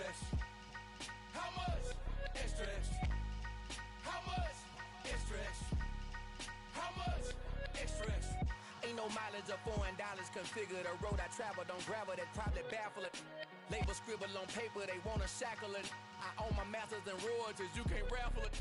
extra? How much? Extra, extra. How much? Extra, extra. How much? Extra, extra. Ain't no mileage of $4 configure the road I travel. Don't gravel, that probably baffle it. Label scribble on paper, they wanna shackle it. I own my masters and royalties, you can't raffle it.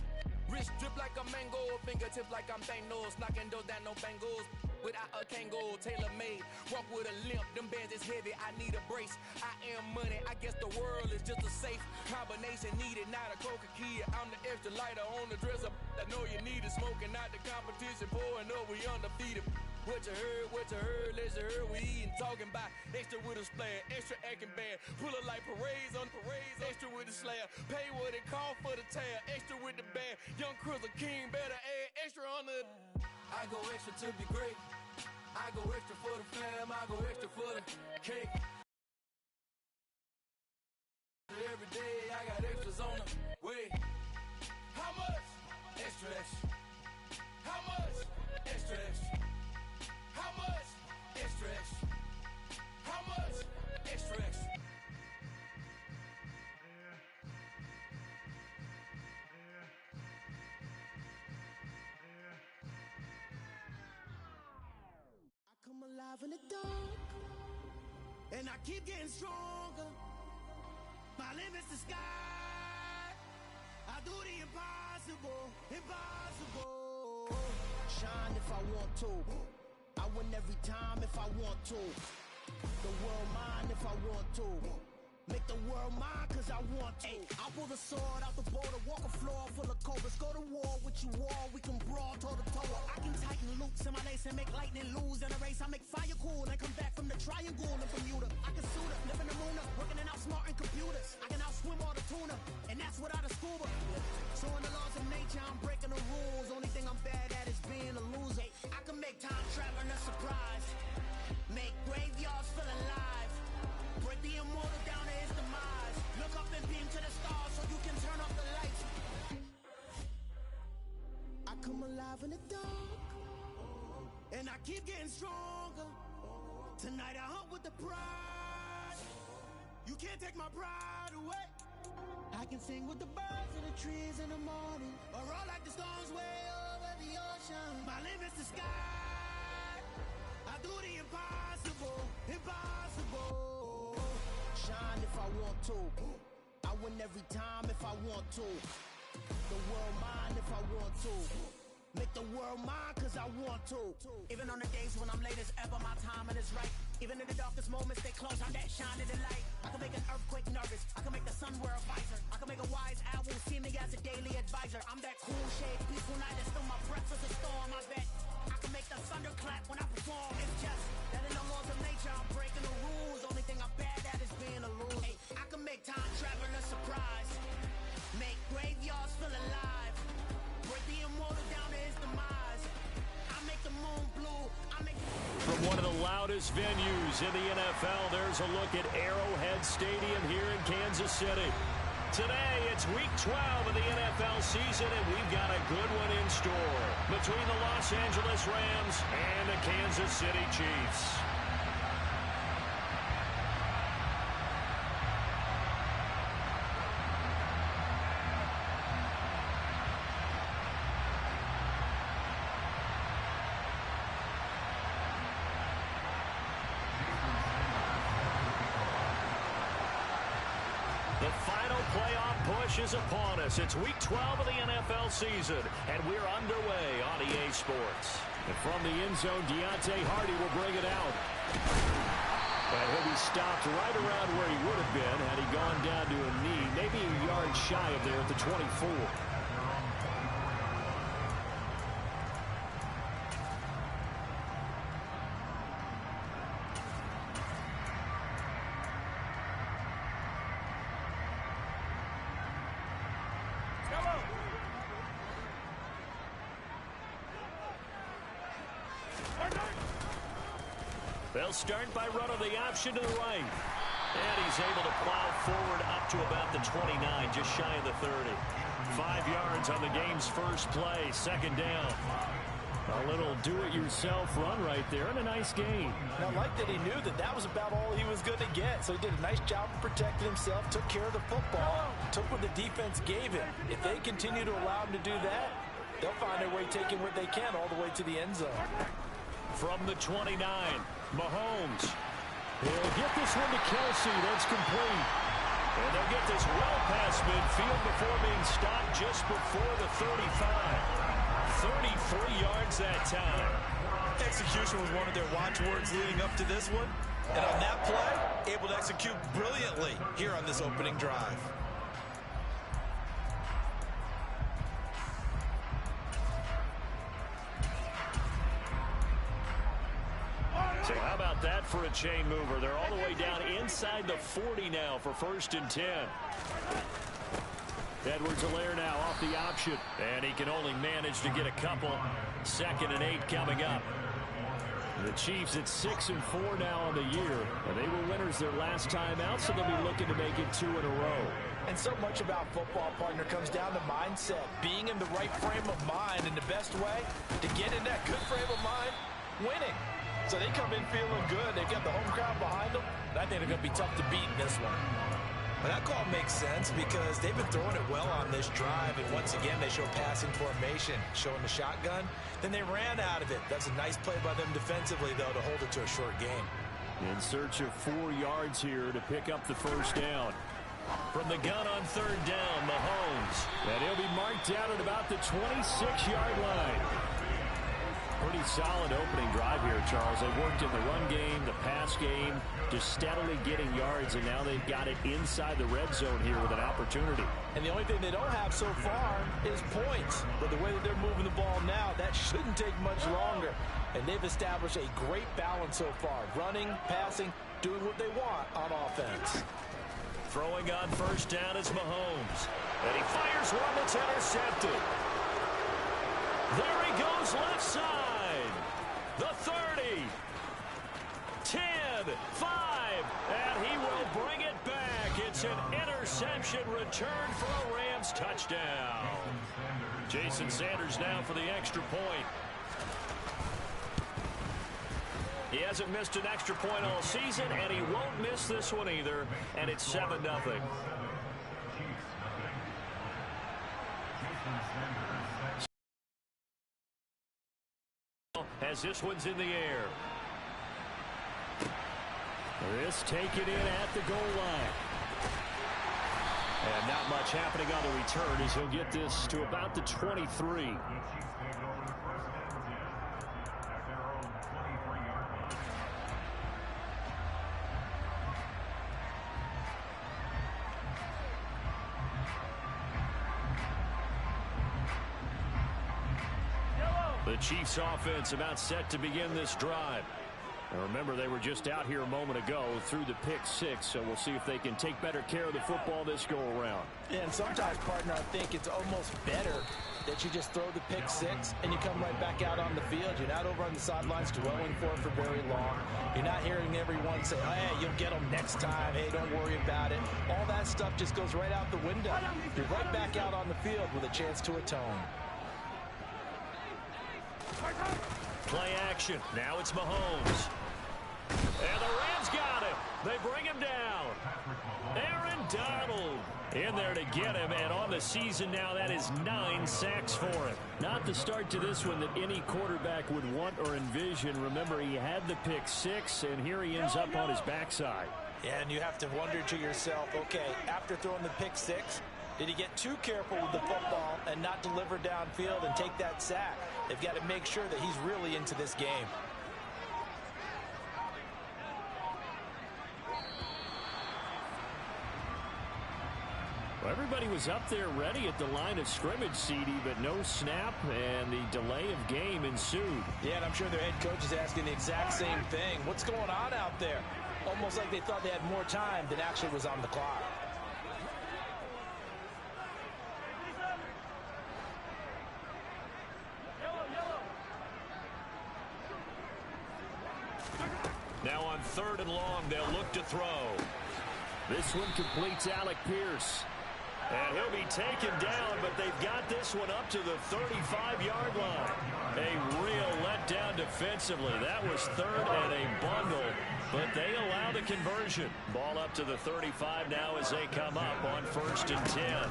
Wrist drip like a mango, fingertips like I'm Thanos. Knocking those down, no bangles. Without a Kango, tailor-made. Walk with a limp, them bands is heavy, I need a brace. I am money, I guess the world is just a safe combination needed, not a coca key. I'm the extra lighter on the dresser. I know you need it, smoking out the competition, pouring up, we undefeated. What you heard, let's heard, we eating, talking about extra with a splash, extra acting bad, pull it like parades on parades, extra with the slab, pay what it cost for the tab, extra with the bag, young Crizzle King, better add extra on the. I go extra to be great, I go extra for the fam, I go extra for the cake. Every day I got extras on the way. How much? Extra, extra. How much? Extra, extra. How much? Extra, extra. How much? Extra, extra. I come alive in the dark, and I keep getting stronger. My limit's the sky. I do the impossible, impossible. Shine if I want to. I win every time if I want to. The world mine if I want to. Make the world mine cause I want to. I pull the sword out the border, walk a floor full of cobras. Go to war with you all, we can brawl toe to toe. I can tighten loops in my lace and make lightning lose in a race. I make fire cool and come back from the triangle in Bermuda. I can suit up, live in the moon up, working and outsmarting computers. I can outswim all the tuna, and that's without a scuba. So in the laws of nature, I'm breaking the rules. Only thing I'm bad at is being a loser. I can make time traveling a surprise, make graveyards feel alive, break the immortal down to his demise. Look up and beam to the stars so you can turn off the lights. I come alive in the dark, and I keep getting stronger. Tonight I hunt with the pride. You can't take my pride away. I can sing with the birds and the trees in the morning, or roll like the storms way over the ocean. My limit's the sky. I do the impossible, impossible. Shine if I want to. I win every time if I want to. The world mine if I want to. Make the world mine cause I want to. Even on the days when I'm late as ever, my timing is right. Even in the darkest moments, they close, I'm that shining the light. I can make an earthquake nervous, I can make the sun wear a visor. I can make a wise owl see me as a daily advisor. I'm that cool shade, peaceful night, and still my breath is a storm. I bet I can make the thunder clap when I perform. It's just that in the laws of nature, I'm breaking the rules. Only thing I'm bad at is being a loser. Hey, I can make time traveling a surprise, make graveyards feel alive, break the immortal down to his demise. I make the moon blue. From one of the loudest venues in the NFL, there's a look at Arrowhead Stadium here in Kansas City. Today, it's Week 12 of the NFL season, and we've got a good one in store between the Los Angeles Rams and the Kansas City Chiefs. The final playoff push is upon us. It's Week 12 of the NFL season, and we're underway on EA Sports. And from the end zone, Deontay Hardy will bring it out. And he'll be stopped right around where he would have been had he gone down to a knee, maybe a yard shy of there at the 24. They'll start by running the option to the right. And he's able to plow forward up to about the 29, just shy of the 30. 5 yards on the game's first play, second down. A little do-it-yourself run right there and a nice gain. And I like that he knew that that was about all he was going to get. So he did a nice job of protecting himself, took care of the football, took what the defense gave him. If they continue to allow him to do that, they'll find their way taking what they can all the way to the end zone. From the 29, Mahomes. He'll get this one to Kelsey. That's complete. And they'll get this well past midfield before being stopped just before the 35. 33 yards that time. Execution was one of their watchwords leading up to this one. And on that play, able to execute brilliantly here on this opening drive. So how about that for a chain mover? They're all the way down inside the 40 now for 1st and 10. Edwards-Helaire now off the option, and he can only manage to get a couple. 2nd and 8 coming up. The Chiefs at 6-4 now on the year, and they were winners their last time out, so they'll be looking to make it 2 in a row. And so much about football, partner, comes down to mindset, being in the right frame of mind, and the best way to get in that good frame of mind, winning. So they come in feeling good. They've got the home crowd behind them, and I think they're going to be tough to beat in this one. But that call makes sense because they've been throwing it well on this drive, and once again they show passing formation, showing the shotgun. Then they ran out of it. That's a nice play by them defensively, though, to hold it to a short game. In search of 4 yards here to pick up the 1st down. From the gun on 3rd down, Mahomes. And he'll be marked down at about the 26-yard line. Pretty solid opening drive here, Charles. They worked in the run game, the pass game, just steadily getting yards, and now they've got it inside the red zone here with an opportunity. And the only thing they don't have so far is points. But the way that they're moving the ball now, that shouldn't take much longer. And they've established a great balance so far. Running, passing, doing what they want on offense. Throwing on 1st down is Mahomes. And he fires one that's intercepted. There he goes left side. The 30. 10, 5, and he will bring it back. It's an interception return for a Rams touchdown. Jason Sanders now for the extra point. He hasn't missed an extra point all season, and he won't miss this one either, and it's 7-0. As this one's in the air. This taken in at the goal line. And not much happening on the return as he'll get this to about the 23. The Chiefs offense about set to begin this drive. And remember, they were just out here a moment ago through the pick 6, so we'll see if they can take better care of the football this go-around. Yeah, and sometimes, partner, I think it's almost better that you just throw the pick 6 and you come right back out on the field. You're not over on the sidelines dwelling for it for very long. You're not hearing everyone say, oh, hey, you'll get them next time. Hey, don't worry about it. All that stuff just goes right out the window. You're right back out on the field with a chance to atone. Play action. Now it's Mahomes. And the Rams got him. They bring him down. Aaron Donald in there to get him. And on the season now, that is 9 sacks for him. Not the start to this one that any quarterback would want or envision. Remember, he had the pick 6, and here he ends up on his backside. Yeah, and you have to wonder to yourself, okay, after throwing the pick 6, did he get too careful with the football and not deliver downfield and take that sack? They've got to make sure that he's really into this game. Well, everybody was up there ready at the line of scrimmage, CD, but no snap, and the delay of game ensued. Yeah, and I'm sure their head coach is asking the exact same thing. What's going on out there? Almost like they thought they had more time than actually was on the clock. Now on 3rd and long, they'll look to throw. This one completes Alec Pierce. And he'll be taken down, but they've got this one up to the 35-yard line. A real letdown defensively. That was third and a bundle, but they allow the conversion. Ball up to the 35 now as they come up on 1st and 10.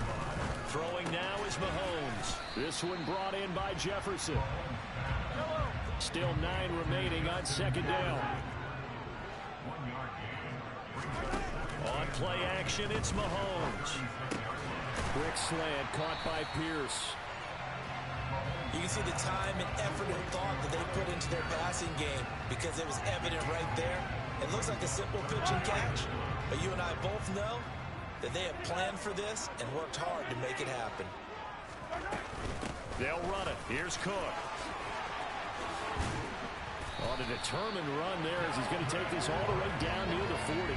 Throwing now is Mahomes. This one brought in by Jefferson. Still 9 remaining on 2nd down. On play action, it's Mahomes. Quick slant caught by Pierce. You can see the time and effort and thought that they put into their passing game because it was evident right there. It looks like a simple pitch and catch, but you and I both know that they have planned for this and worked hard to make it happen. They'll run it. Here's Cook. On a determined run there as he's going to take this all the way down near the 40.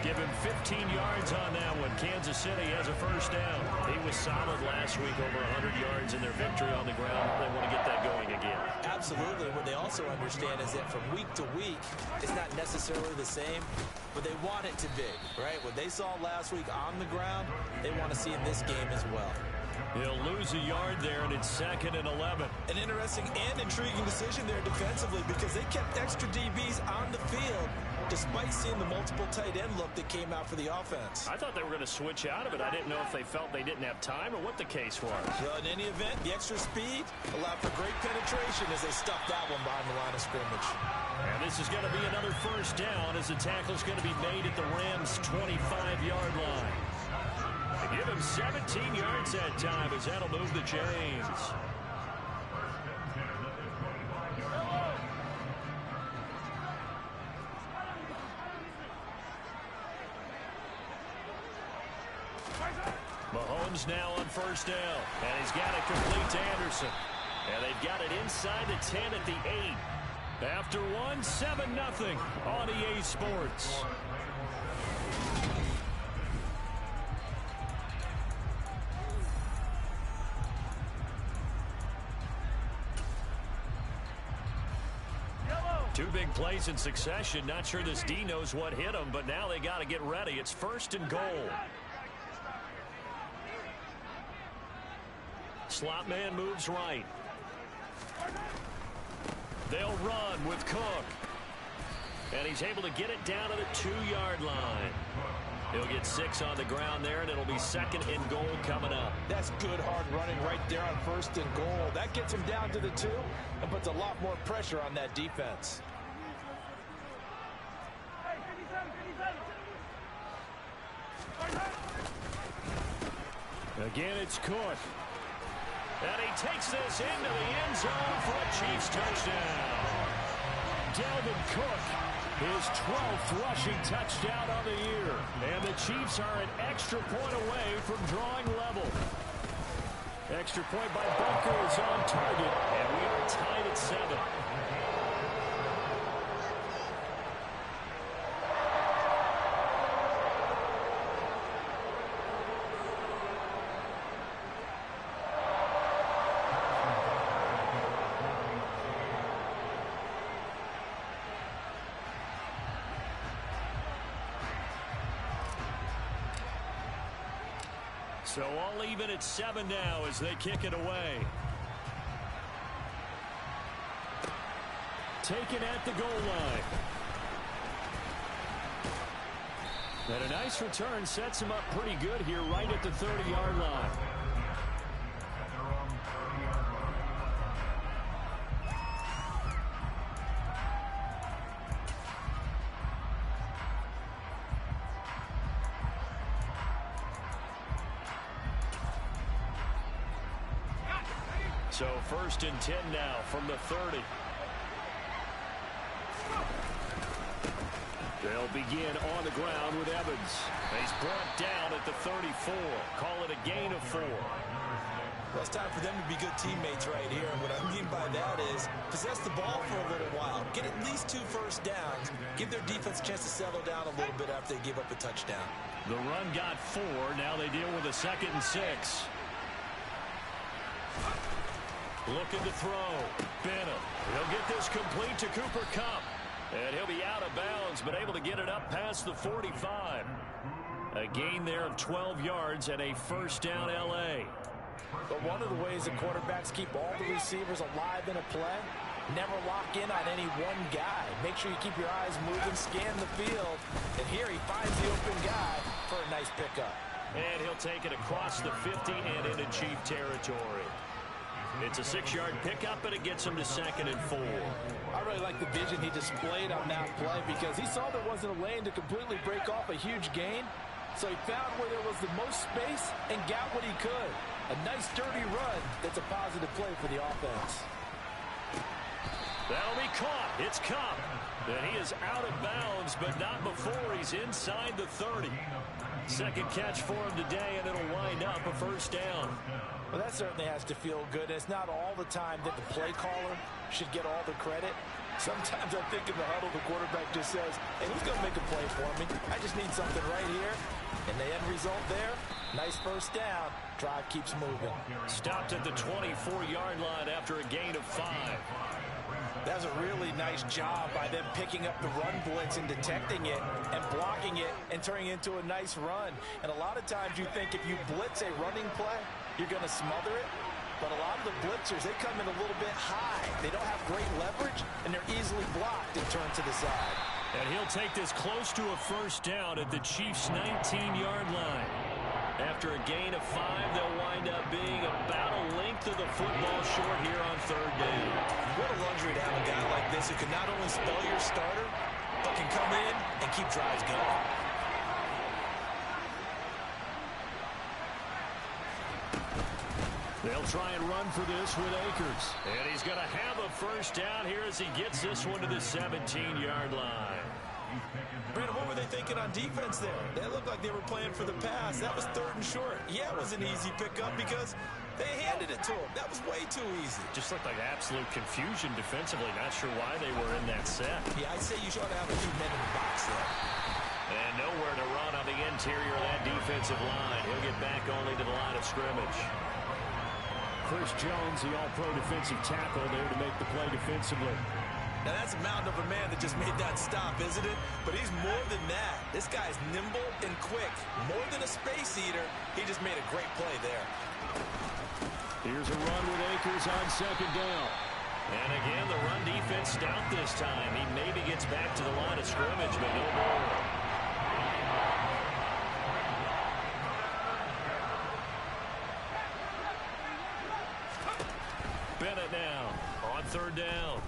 Give him 15 yards on that one. Kansas City has a 1st down. He was solid last week, over 100 yards in their victory on the ground. They want to get that going again. Absolutely. What they also understand is that from week to week, it's not necessarily the same, but they want it to be, right? What they saw last week on the ground, they want to see in this game as well. He'll lose a yard there, and it's 2nd and 11. An interesting and intriguing decision there defensively because they kept extra DBs on the field despite seeing the multiple tight end look that came out for the offense. I thought they were going to switch out of it. I didn't know if they felt they didn't have time or what the case was. Well, in any event, the extra speed allowed for great penetration as they stuffed that one behind the line of scrimmage. And this is going to be another 1st down as the tackle's going to be made at the Rams' 25-yard line. They give him 17 yards that time as that'll move the chains. Mahomes now on 1st down, and he's got it complete to Anderson. And they've got it inside the 10 at the 8. After one, 7-0 on EA Sports. Two big plays in succession. Not sure this D knows what hit him, but now they got to get ready. It's 1st and goal. Slot man moves right. They'll run with Cook. And he's able to get it down to the 2-yard line. He'll get 6 on the ground there, and it'll be 2nd and goal coming up. That's good hard running right there on 1st and goal. That gets him down to the 2 and puts a lot more pressure on that defense. Again, it's Cook. And he takes this into the end zone for a Chiefs touchdown. Dalvin Cook, his 12th rushing touchdown on the year. And the Chiefs are an extra point away from drawing level. Extra point by Bunker is on target, and we are tied at 7. So all even at 7 now as they kick it away. Taken at the goal line. And a nice return sets him up pretty good here right at the 30-yard line. So 1st and 10 now from the 30. They'll begin on the ground with Evans. He's brought down at the 34. Call it a gain of 4. Well, it's time for them to be good teammates right here. And what I mean by that is possess the ball for a little while. Get at least 2 first downs. Give their defense a chance to settle down a little bit after they give up a touchdown. The run got 4. Now they deal with a 2nd and 6. Looking to throw. Benham. He'll get this complete to Cooper Kupp. And he'll be out of bounds, but able to get it up past the 45. A gain there of 12 yards and a first down L.A. But one of the ways that quarterbacks keep all the receivers alive in a play, never lock in on any one guy. Make sure you keep your eyes moving, scan the field. And here he finds the open guy for a nice pickup. And he'll take it across the 50 and into Chief territory. It's a 6-yard pickup, and it gets him to 2nd and 4. I really like the vision he displayed on that play because he saw there wasn't a lane to completely break off a huge gain. So he found where there was the most space and got what he could. A nice, dirty run that's a positive play for the offense. That'll be caught. It's Cobb. And he is out of bounds, but not before he's inside the 30. Second catch for him today, and it'll wind up a first down. Well, that certainly has to feel good. It's not all the time that the play caller should get all the credit. Sometimes I think in the huddle, the quarterback just says, hey, who's going to make a play for me? I just need something right here. And the end result there, nice first down. Drive keeps moving. Stopped at the 24-yard line after a gain of 5. That was a really nice job by them picking up the run blitz and detecting it and blocking it and turning it into a nice run. And a lot of times you think if you blitz a running play, you're going to smother it. But a lot of the blitzers, they come in a little bit high. They don't have great leverage, and they're easily blocked and turned to the side. And he'll take this close to a first down at the Chiefs' 19-yard line. After a gain of 5, they'll wind up being about a length of the football short here on 3rd down. What a luxury to have a guy like this who can not only spell your starter, but can come in and keep drives going. They'll try and run for this with Akers. And he's going to have a first down here as he gets this one to the 17-yard line. Brandon, what were they thinking on defense there? They looked like they were playing for the pass. That was 3rd and short. Yeah, it was an easy pickup because they handed it to him. That was way too easy. Just looked like absolute confusion defensively. Not sure why they were in that set. Yeah, I'd say you should have a few men in the box there. And nowhere to run on the interior of that defensive line. He'll get back only to the line of scrimmage. Chris Jones, the all-pro defensive tackle, there to make the play defensively. Now, that's a mountain of a man that just made that stop, isn't it? But he's more than that. This guy's nimble and quick. More than a space eater, he just made a great play there. Here's a run with Akers on 2nd down. And again, the run defense stout this time. He maybe gets back to the line of scrimmage, but no more. Bennett now on 3rd down.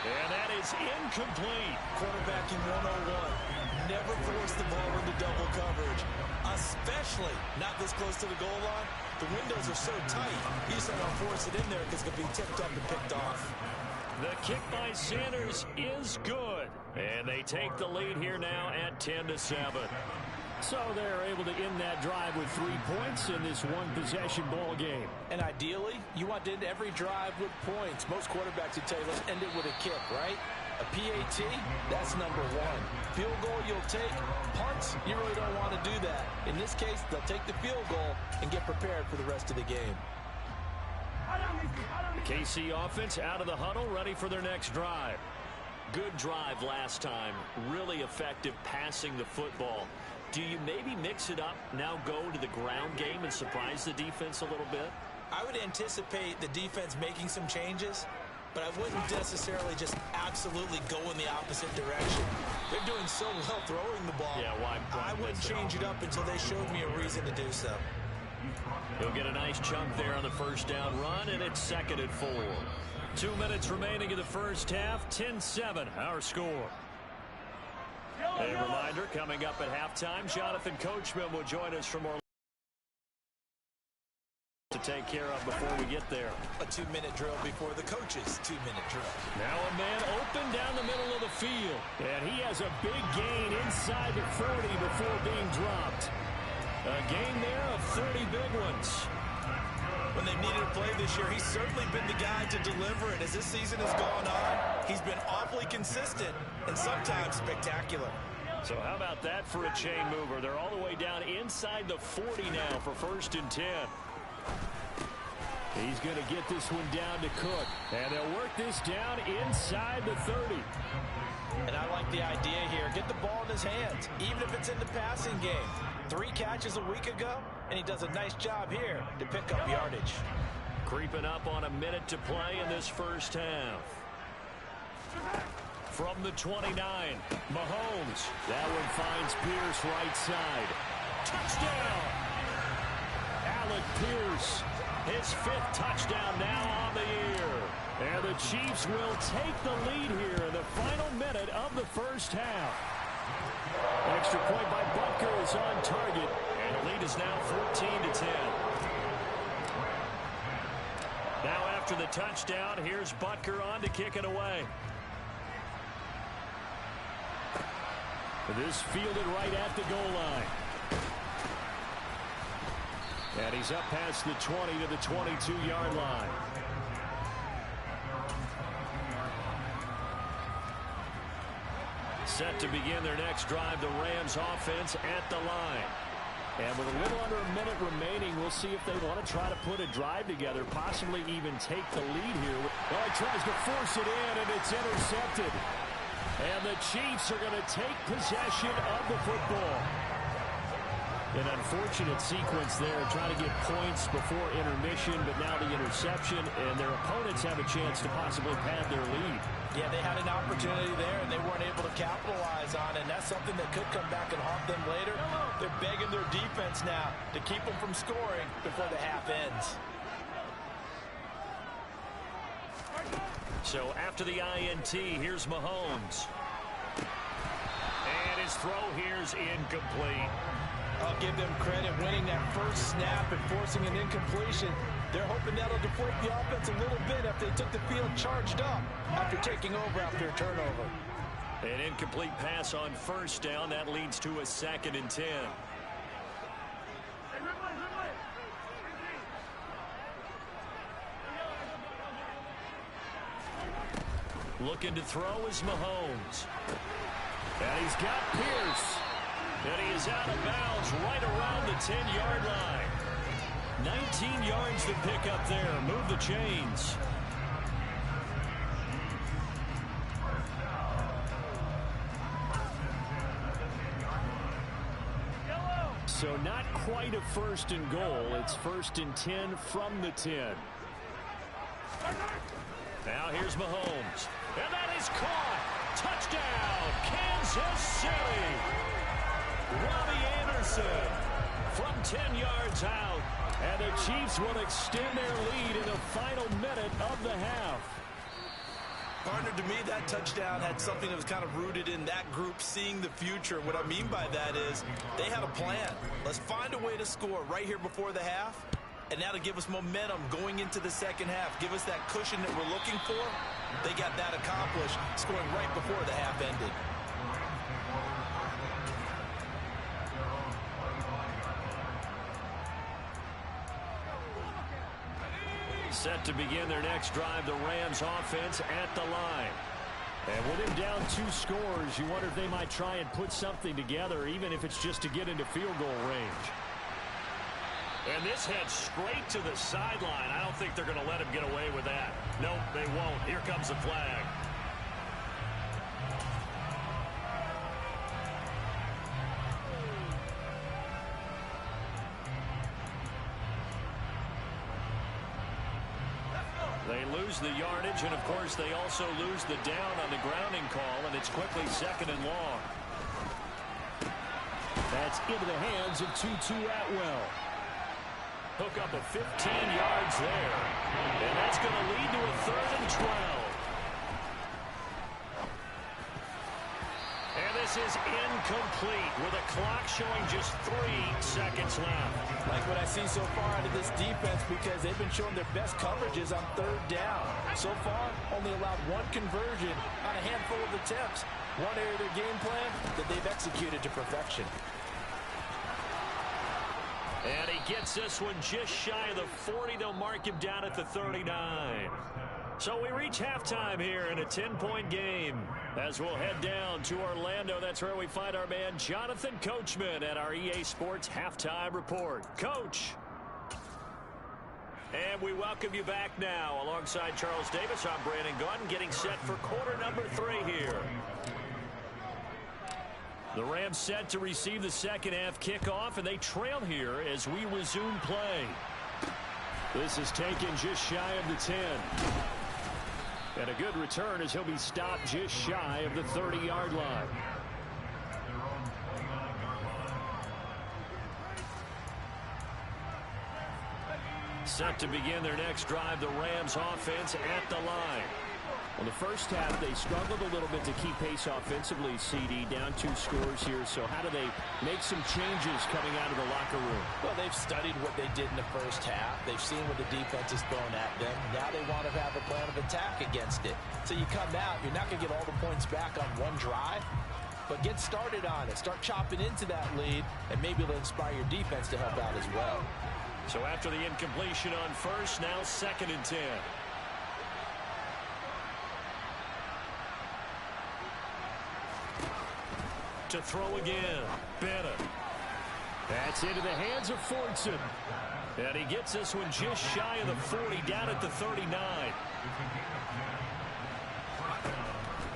And that is incomplete. Quarterbacking 101. Never force the ball into double coverage, especially not this close to the goal line. The windows are so tight, you just don't want to force it in there because it could be tipped up and picked off. The kick by Sanders is good. And they take the lead here now at 10-7. So they're able to end that drive with 3 points in this one-possession ball game. And ideally, you want to end every drive with points. Most quarterbacks would tell you, let's end it with a kick, right? A PAT, that's number 1. Field goal you'll take. Punts, you really don't want to do that. In this case, they'll take the field goal and get prepared for the rest of the game. The KC offense out of the huddle, ready for their next drive. Good drive last time. Really effective passing the football. Do you maybe mix it up, now go to the ground game and surprise the defense a little bit? I would anticipate the defense making some changes, but I wouldn't necessarily just absolutely go in the opposite direction. They're doing so well throwing the ball. Yeah, why I wouldn't change it up until they showed me a reason to do so. He'll get a nice chunk there on the first down run, and it's 2nd and 4. 2 minutes remaining in the first half, 10-7, our score. A reminder, coming up at halftime, Jonathan Coachman will join us for more to take care of before we get there. A 2-minute drill before the coach's 2-minute drill. Now a man open down the middle of the field. And he has a big gain inside the 40 before being dropped. A gain there of 30 big ones. When they needed a play this year, he's certainly been the guy to deliver it. As this season has gone on, he's been awfully consistent and sometimes spectacular. So how about that for a chain mover? They're all the way down inside the 40 now for 1st and 10. He's going to get this one down to Cook. And they'll work this down inside the 30. And I like the idea here. Get the ball in his hands, even if it's in the passing game. 3 catches a week ago, and he does a nice job here to pick up yardage. Creeping up on a minute to play in this first half. From the 29, Mahomes. That one finds Pierce right side. Touchdown! Alec Pierce, his 5th touchdown now on the year. And the Chiefs will take the lead here in the final minute of the first half. Extra point by Butker is on target, and the lead is now 14-10. Now after the touchdown, here's Butker on to kick it away. This fielded right at the goal line. And he's up past the 20 to the 22-yard line. Set to begin their next drive, the Rams offense at the line. And with a little under a minute remaining, we'll see if they want to try to put a drive together, possibly even take the lead here. Well, he tries to force it in, and it's intercepted. And the Chiefs are going to take possession of the football. An unfortunate sequence there, trying to get points before intermission, but now the interception, and their opponents have a chance to possibly pad their lead. Yeah, they had an opportunity there, and they weren't able to capitalize on it, and that's something that could come back and haunt them later. They're begging their defense now to keep them from scoring before the half ends. So after the INT, here's Mahomes. And his throw here's incomplete. I'll give them credit winning that first snap and forcing an incompletion. They're hoping that'll deflate the offense a little bit after they took the field charged up after taking over after a turnover. An incomplete pass on first down. That leads to a 2nd and 10. Looking to throw is Mahomes. And he's got Pierce. And he is out of bounds right around the 10-yard line. 19 yards to pick up there. Move the chains. So not quite a 1st and goal. It's 1st and 10 from the 10. Now here's Mahomes. And that is caught. Touchdown, Kansas City. Robbie Anderson from 10 yards out. And the Chiefs will extend their lead in the final minute of the half. Partner, to me, that touchdown had something that was kind of rooted in that group seeing the future. What I mean by that is they had a plan. Let's find a way to score right here before the half. And now to give us momentum going into the second half. Give us that cushion that we're looking for. They got that accomplished, scoring right before the half ended. Set to begin their next drive, the Rams offense at the line. And with him down 2 scores, you wonder if they might try and put something together, even if it's just to get into field goal range. And this heads straight to the sideline. I don't think they're going to let him get away with that. Nope, they won't. Here comes the flag. They lose the yardage, and of course they also lose the down on the grounding call, and it's quickly 2nd and long. That's into the hands of Tutu Atwell. Hook up of 15 yards there, and that's going to lead to a 3rd and 12. And this is incomplete with a clock showing just 3 seconds left. Like what I see so far out of this defense, because they've been showing their best coverages on 3rd down. So far, only allowed 1 conversion on a handful of attempts. One area of their game plan that they've executed to perfection. And he gets this one just shy of the 40. They'll mark him down at the 39. So we reach halftime here in a 10-point game. As we'll head down to Orlando, that's where we find our man Jonathan Coachman at our EA Sports Halftime Report. Coach. And we welcome you back now. Alongside Charles Davis, I'm Brandon Gunn, getting set for quarter number 3 here. The Rams set to receive the second half kickoff, and they trail here as we resume play. This is taken just shy of the 10. And a good return as he'll be stopped just shy of the 30-yard line. Set to begin their next drive, the Rams offense at the line. Well, the first half, they struggled a little bit to keep pace offensively, CD, down 2 scores here. So how do they make some changes coming out of the locker room? Well, they've studied what they did in the first half. They've seen what the defense has thrown at them. Now they want to have a plan of attack against it. So you come out, you're not going to get all the points back on one drive, but get started on it. Start chopping into that lead, and maybe it'll inspire your defense to help out as well. So after the incompletion on first, now 2nd and 10. To throw again, Bennett. That's into the hands of Fortson. And he gets this one just shy of the 40, down at the 39.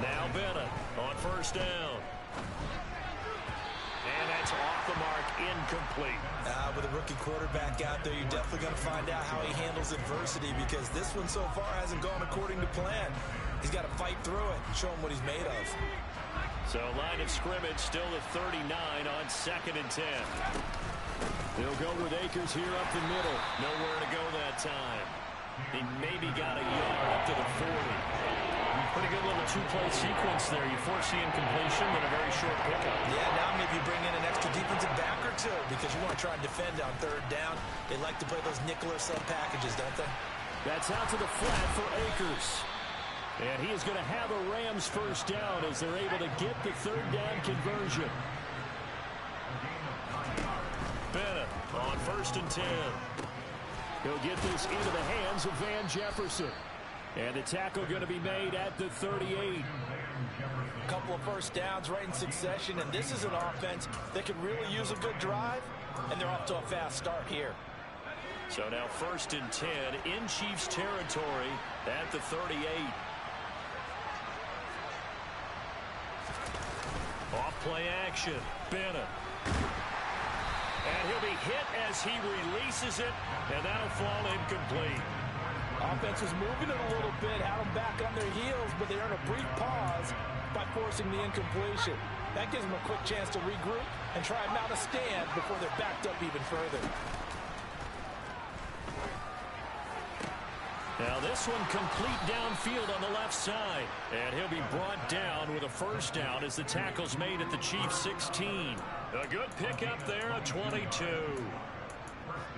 Now Bennett on first down. And that's off the mark, incomplete. With a rookie quarterback out there, you're definitely going to find out how he handles adversity, because this one so far hasn't gone according to plan. He's got to fight through it and show him what he's made of. So line of scrimmage still at 39 on 2nd and 10. They'll go with Akers here up the middle. Nowhere to go that time. He maybe got a yard up to the 40. Pretty good little 2-play sequence there. You force the incompletion, then a very short pickup. Yeah, now maybe bring in an extra defensive back or two, because you want to try and defend on 3rd down. They like to play those nickel or sub packages, don't they? That's out to the flat for Akers. And he is going to have a Rams first down as they're able to get the 3rd down conversion. Bennett on 1st and 10. He'll get this into the hands of Van Jefferson. And the tackle going to be made at the 38. A couple of first downs right in succession, and this is an offense that could really use a good drive, and they're off to a fast start here. So now 1st and 10 in Chiefs territory at the 38. Off play action, Bennett. And he'll be hit as he releases it, and that'll fall incomplete. Offense was moving it a little bit, had them back on their heels, but they earn a brief pause by forcing the incompletion. That gives them a quick chance to regroup and try and mount a stand before they're backed up even further. Now this one complete downfield on the left side. And he'll be brought down with a first down as the tackle's made at the Chiefs 16. A good pickup there, a 22.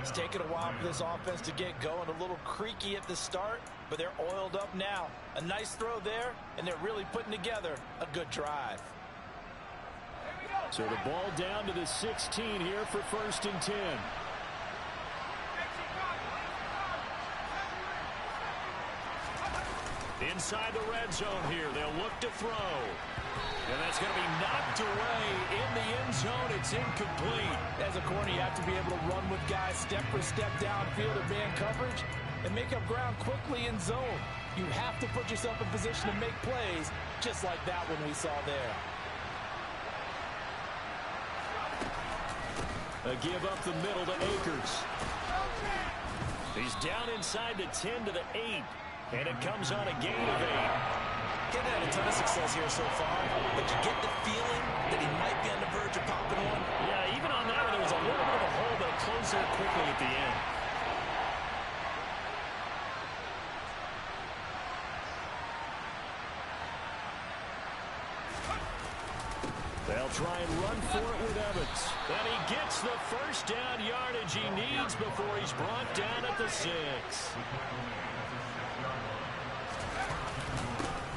It's taken a while for this offense to get going. A little creaky at the start, but they're oiled up now. A nice throw there, and they're really putting together a good drive. So the ball down to the 16 here for 1st and 10. Inside the red zone here, they'll look to throw. And that's going to be knocked away in the end zone. It's incomplete. As a corner, you have to be able to run with guys step for step downfield in man coverage and make up ground quickly in zone. You have to put yourself in position to make plays, just like that one we saw there. A give up the middle to Akers. He's down inside the 10 to the 8. And it comes on a gain of 8. Getting had a ton of success here so far, but you get the feeling that he might be on the verge of popping one. Yeah, even on that one, there was a little bit of a hole that closed there quickly at the end. They'll try and run for it with Evans. And he gets the first down yardage he needs before he's brought down at the 6.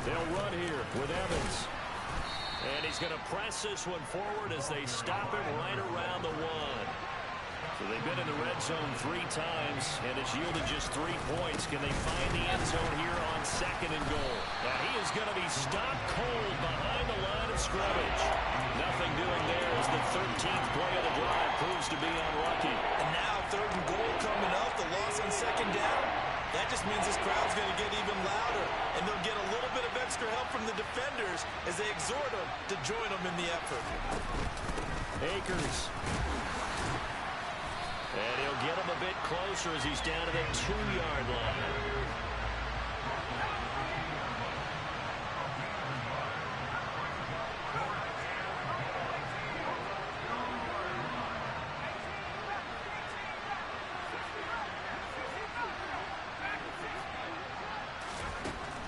They'll run here with Evans. And he's going to press this one forward as they stop him right around the 1. So they've been in the red zone 3 times, and it's yielded just 3 points. Can they find the end zone here on 2nd and goal? Now he is going to be stopped cold behind the line of scrimmage. Nothing doing there as the 13th play of the drive proves to be unlucky. And now 3rd and goal coming up, the loss on 2nd down. That just means this crowd's going to get even louder, and they'll get a little bit of extra help from the defenders as they exhort him to join them in the effort. Akers. And he'll get him a bit closer as he's down to the 2-yard line.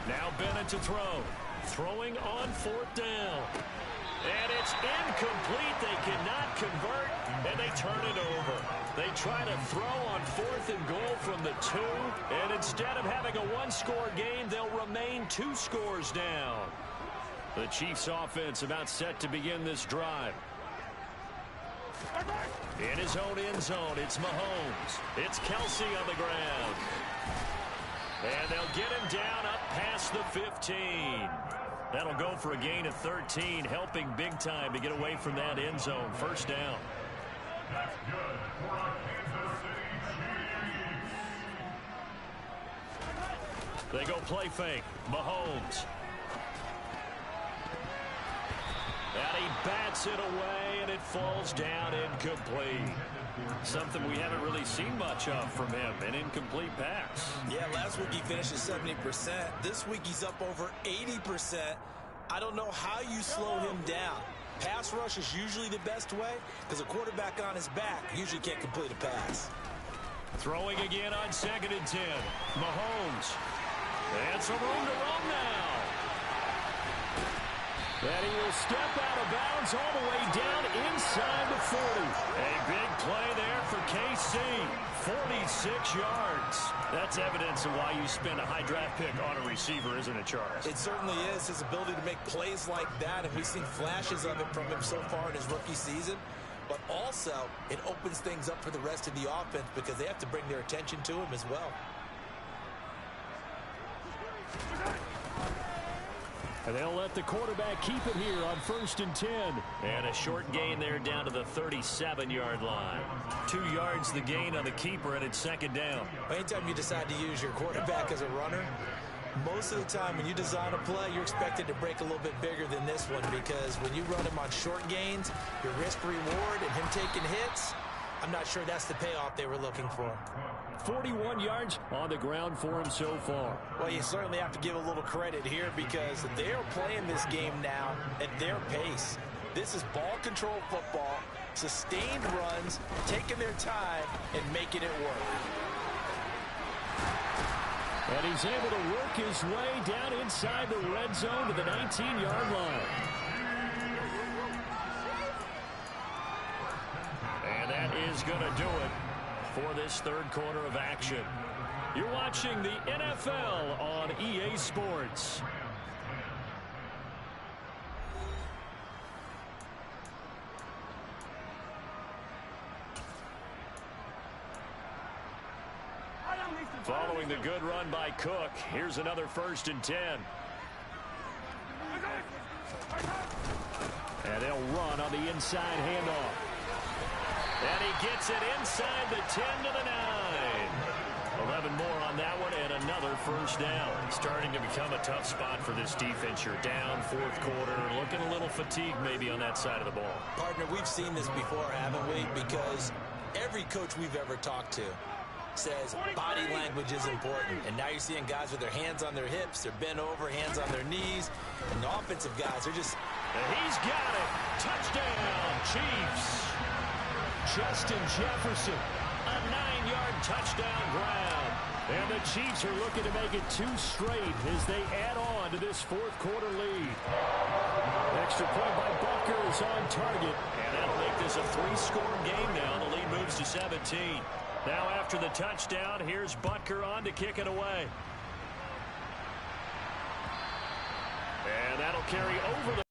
Now Bennett to throw. Throwing on 4th down. And it's incomplete. They cannot convert, and they turn it over. They try to throw on 4th and goal from the 2, and instead of having a 1-score game, they'll remain 2 scores down. The Chiefs offense about set to begin this drive. In his own end zone, it's Mahomes. It's Kelsey on the ground. And they'll get him down up past the 15. That'll go for a gain of 13, helping big time to get away from that end zone. First down. They go play fake. Mahomes. And he bats it away, and it falls down incomplete. Something we haven't really seen much of from him, an incomplete pass. Yeah, last week he finished at 70%. This week he's up over 80%. I don't know how you slow him down. Pass rush is usually the best way because a quarterback on his back usually can't complete a pass. Throwing again on 2nd and 10. Mahomes. And some room to run now. And he will step out of bounds all the way down inside the 40. A big play there for KC. 46 yards. That's evidence of why you spend a high draft pick on a receiver, isn't it, Charles? It certainly is. His ability to make plays like that, and we've seen flashes of it from him so far in his rookie season. But also, it opens things up for the rest of the offense because they have to bring their attention to him as well. And they'll let the quarterback keep it here on 1st and 10. And a short gain there down to the 37-yard line. 2 yards the gain on the keeper, and it's 2nd down. Anytime you decide to use your quarterback as a runner, most of the time when you design a play, you're expected to break a little bit bigger than this one because when you run him on short gains, your risk-reward and him taking hits, I'm not sure that's the payoff they were looking for. 41 yards on the ground for him so far. Well, you certainly have to give a little credit here because they're playing this game now at their pace. This is ball control football, sustained runs, taking their time, and making it work. And he's able to work his way down inside the red zone to the 19-yard line. And that is going to do it for this 3rd quarter of action. You're watching the NFL on EA Sports. Following the good run by Cook, here's another 1st and 10. And they'll run on the inside handoff. And he gets it inside the 10 to the 9. 11 more on that one and another 1st down. Starting to become a tough spot for this defense. You're down 4th quarter, looking a little fatigued maybe on that side of the ball. Partner, we've seen this before, haven't we? Because every coach we've ever talked to says body language is important. And now you're seeing guys with their hands on their hips, they're bent over, hands on their knees. And the offensive guys are just... And he's got it. Touchdown, Chiefs. Justin Jefferson, a 9-yard touchdown grab. And the Chiefs are looking to make it 2 straight as they add on to this 4th quarter lead. Extra point by Butker is on target. And that'll make this a 3-score game now. The lead moves to 17. Now after the touchdown, here's Butker on to kick it away. And that'll carry over the...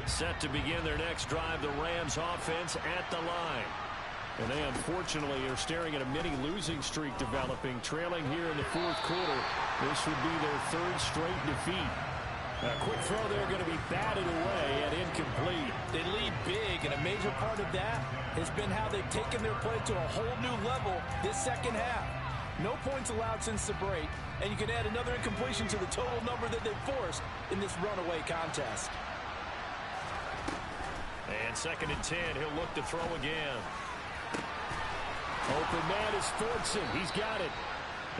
Set to begin their next drive, the Rams offense at the line. And they unfortunately are staring at a mini losing streak developing, trailing here in the 4th quarter. This would be their 3rd straight defeat. A quick throw there going to be batted away and incomplete. They lead big, and a major part of that has been how they've taken their play to a whole new level this second half. No points allowed since the break, and you can add another incompletion to the total number that they've forced in this runaway contest. And 2nd and 10, he'll look to throw again. Open man is Fordson. He's got it.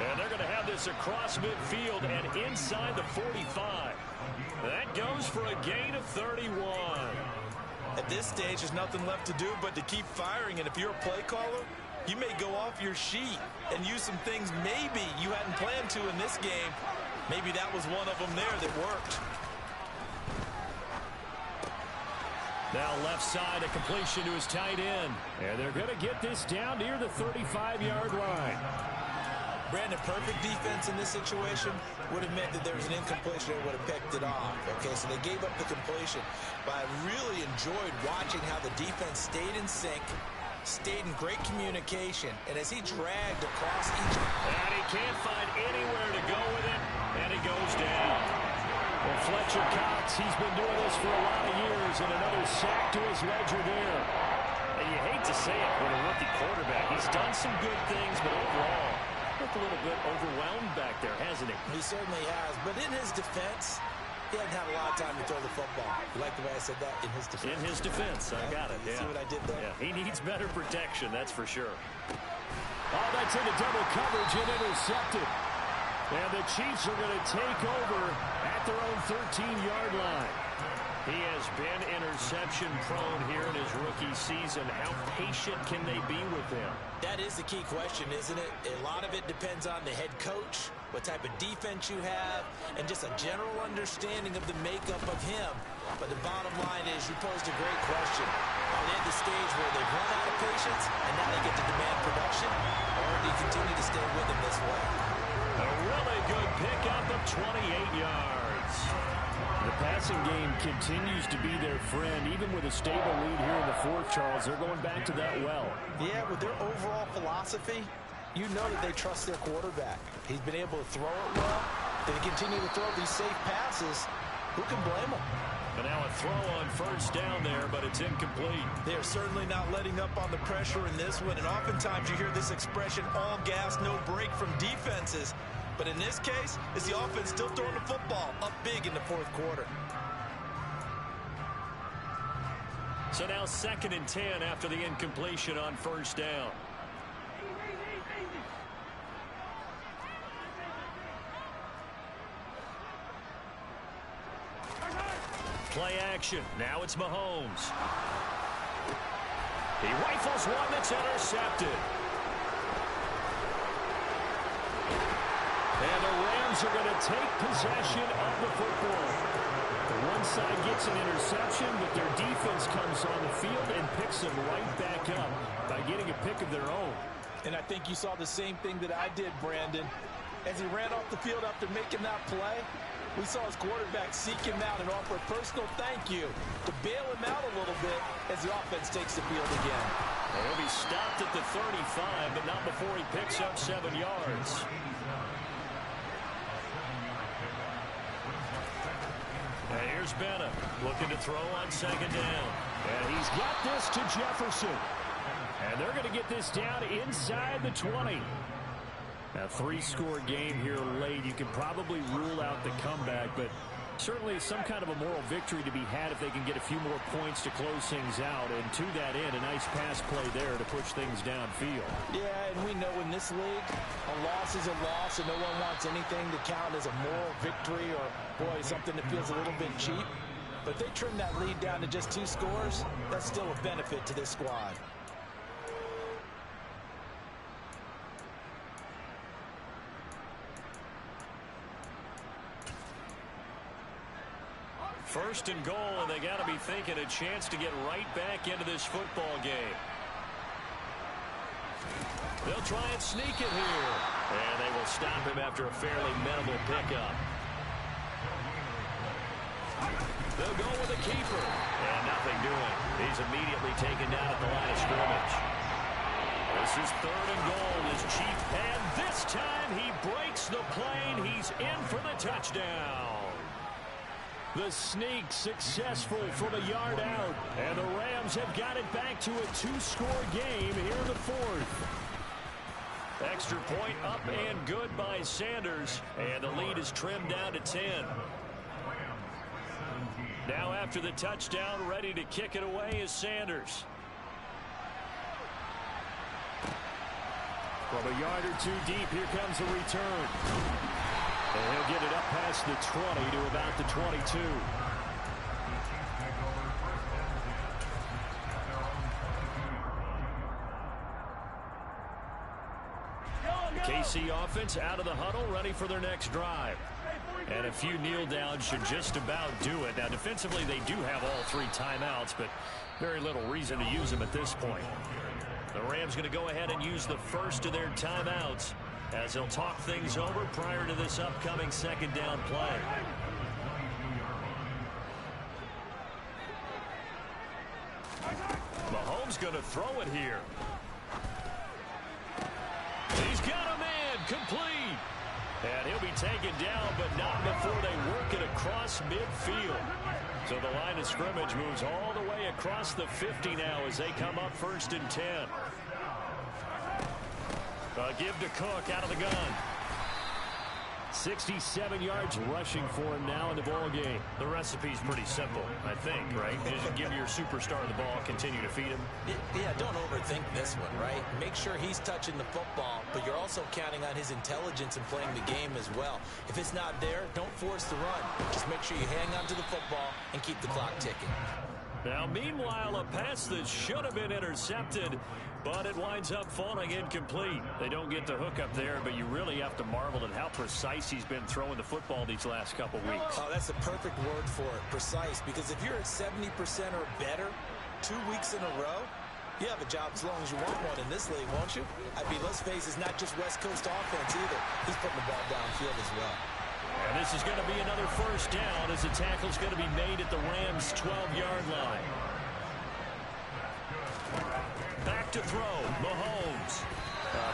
And they're going to have this across midfield and inside the 45. That goes for a gain of 31. At this stage, there's nothing left to do but to keep firing. And if you're a play caller, you may go off your sheet and use some things maybe you hadn't planned to in this game. Maybe that was one of them there that worked. Now left side, a completion to his tight end. And they're going to get this down near the 35-yard line. Brandon, perfect defense in this situation would have meant that there was an incompletion and would have picked it off. Okay, so they gave up the completion. But I really enjoyed watching how the defense stayed in sync, stayed in great communication, and as he dragged across each... And he can't find anywhere to go with it, and he goes down. Well, Fletcher Cox, he's been doing this for a lot of years, and another sack to his ledger there. And you hate to say it when a rookie quarterback, he's done some good things, but overall, looked a little bit overwhelmed back there, hasn't he? He certainly has, but in his defense, he hadn't had a lot of time to throw the football. You like the way I said that? In his defense. In his defense, I got it, See what I did there? Yeah, he needs better protection, that's for sure. Oh, that's into double coverage and intercepted. And the Chiefs are going to take over at their own 13-yard line. He has been interception-prone here in his rookie season. How patient can they be with him? That is the key question, isn't it? A lot of it depends on the head coach, what type of defense you have, and just a general understanding of the makeup of him. But the bottom line is you posed a great question. Are they at the stage where they've run out of patience, and now they get to demand production, or do you continue to stay with them this way? A really good pickup of 28 yards. The passing game continues to be their friend, even with a stable lead here in the fourth, Charles. They're going back to that well. Yeah, with their overall philosophy, you know that they trust their quarterback. He's been able to throw it well. They continue to throw these safe passes. Who can blame them? And now a throw on first down there, but it's incomplete. They're certainly not letting up on the pressure in this one, and oftentimes you hear this expression, all gas, no break from defenses. But in this case, it's the offense still throwing the football up big in the fourth quarter. So now 2nd and 10 after the incompletion on first down. Play action. Now it's Mahomes. He rifles one that's intercepted. And the Rams are going to take possession of the football. One side gets an interception, but their defense comes on the field and picks them right back up by getting a pick of their own. And I think you saw the same thing that I did, Brandon. As he ran off the field after making that play, we saw his quarterback seek him out and offer a personal thank you to bail him out a little bit as the offense takes the field again. He'll be stopped at the 35, but not before he picks up 7 yards. And here's Bennett looking to throw on 2nd down. And he's got this to Jefferson. And they're going to get this down inside the 20. A 3-score game here late. You can probably rule out the comeback, but certainly some kind of a moral victory to be had if they can get a few more points to close things out. And to that end, a nice pass play there to push things downfield. Yeah, and we know in this league, a loss is a loss, and no one wants anything to count as a moral victory or, boy, something that feels a little bit cheap. But if they trim that lead down to just 2 scores, that's still a benefit to this squad. First and goal, and they got to be thinking a chance to get right back into this football game. They'll try and sneak it here. And they will stop him after a fairly minimal pickup. They'll go with the keeper. And nothing doing. He's immediately taken down at the line of scrimmage. This is 3rd and goal as Chief. And this time he breaks the plane. He's in for the touchdown. The sneak successful from a yard out. And the Rams have got it back to a two-score game here in the fourth. Extra point up and good by Sanders. And the lead is trimmed down to 10. Now after the touchdown, ready to kick it away is Sanders. From a yard or two deep, here comes the return. And he'll get it up past the 20 to about the 22. KC offense out of the huddle, ready for their next drive. And a few kneel downs should just about do it. Now, defensively, they do have all three timeouts, but very little reason to use them at this point. The Rams going to go ahead and use the first of their timeouts as they'll talk things over prior to this upcoming second down play. Mahomes going to throw it here. He's got a man complete. And he'll be taken down, but not before they work it across midfield. So the line of scrimmage moves all the way across the 50 now as they come up 1st and 10. Give to Cook out of the gun. 67 yards rushing for him now in the ball game. The recipe's pretty simple, I think, right? Just give your superstar the ball, continue to feed him. Yeah, don't overthink this one, right? Make sure he's touching the football, but you're also counting on his intelligence in playing the game as well. If it's not there, don't force the run. Just make sure you hang on to the football and keep the clock ticking. Now, meanwhile, a pass that should have been intercepted, but it winds up falling incomplete. They don't get the hook up there, but you really have to marvel at how precise he's been throwing the football these last couple weeks. Oh, that's the perfect word for it, precise, because if you're at 70% or better 2 weeks in a row, you have a job as long as you want one in this league, won't you? I mean, let's face it, it's not just West Coast offense either. He's putting the ball downfield as well. And this is going to be another first down as the tackle's going to be made at the Rams' 12-yard line. Back to throw, Mahomes.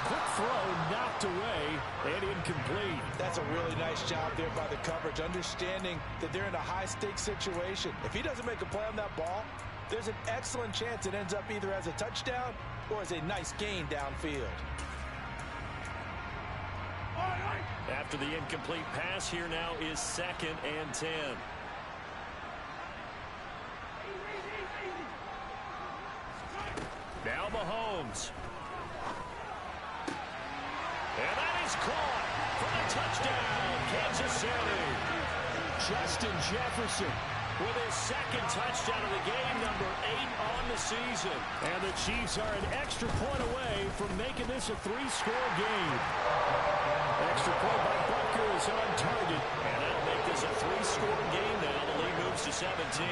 Quick throw knocked away and incomplete. That's a really nice job there by the coverage, understanding that they're in a high-stakes situation. If he doesn't make a play on that ball, there's an excellent chance it ends up either as a touchdown or as a nice gain downfield. After the incomplete pass, here now is 2nd and 10. Now Mahomes. And that is caught for a touchdown, Kansas City. Justin Jefferson with his 2nd touchdown of the game, number 8 on the season. And the Chiefs are an extra point away from making this a 3-score game. Extra point by Butker is on target. And that'll make this a 3-score game now. The lead moves to 17.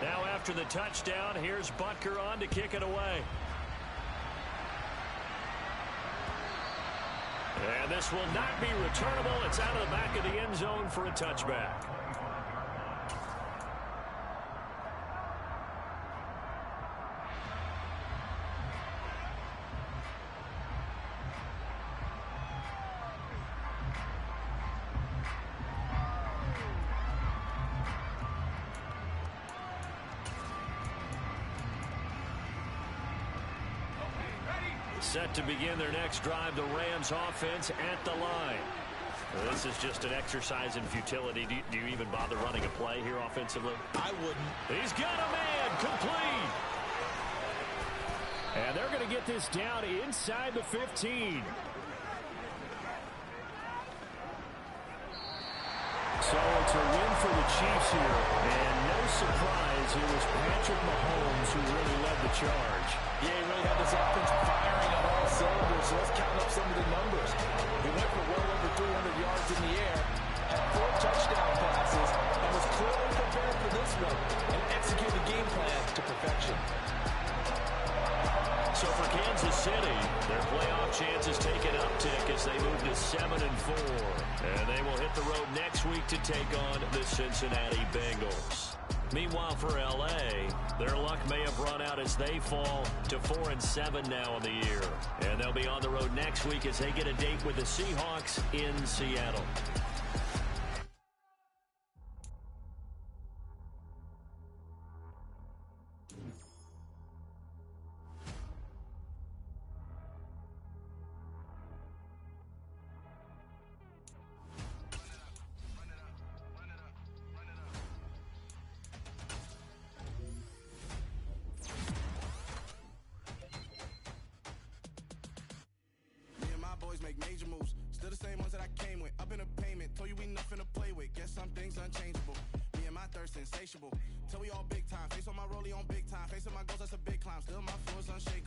Now after the touchdown, here's Butker on to kick it away. And this will not be returnable. It's out of the back of the end zone for a touchback. Set to begin their next drive, the Rams offense at the line. This is just an exercise in futility. Do you even bother running a play here offensively? I wouldn't. He's got a man complete. And they're going to get this down inside the 15. So it's a win for the Chiefs here. And no surprise, it was Patrick Mahomes who really led the charge. Yeah, he really had this offense firing on all cylinders. So let's count up some of the numbers. He went for well over 300 yards in the air, had 4 touchdown passes, and was clearly prepared for this one and executed the game plan to perfection. So for Kansas City, their playoff chances take an uptick as they move to 7-4. And they will hit the road next week to take on the Cincinnati Bengals. Meanwhile, for L.A., their luck may have run out as they fall to 4-7 now in the year. And they'll be on the road next week as they get a date with the Seahawks in Seattle. Make major moves, still the same ones that I came with. Up in a payment, told you we nothing to play with. Guess some things unchangeable. Me and my thirst insatiable. Till we all big time. Face on my rollie on big time. Facing my goals, that's a big climb. Still my flow is unshakable.